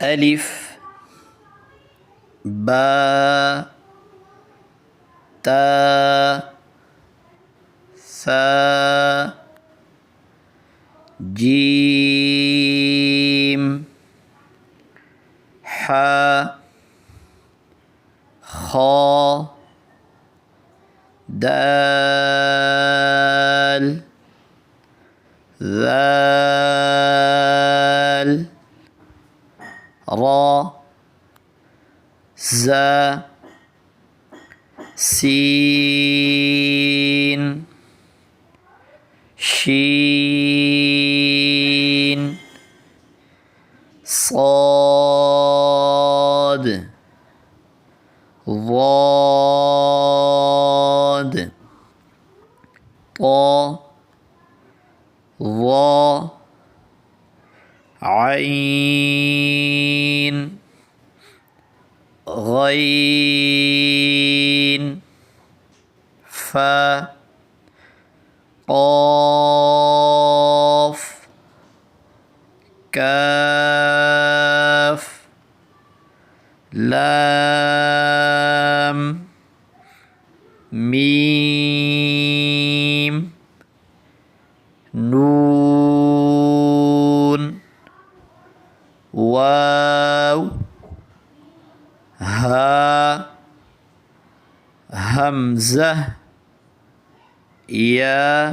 الف با تا ثا جیم حا خا دال ذال را زا سین شین صاد ضاد طا ظا عین غین فا قاف کاف لام میم نون واو ہا حمزہ یا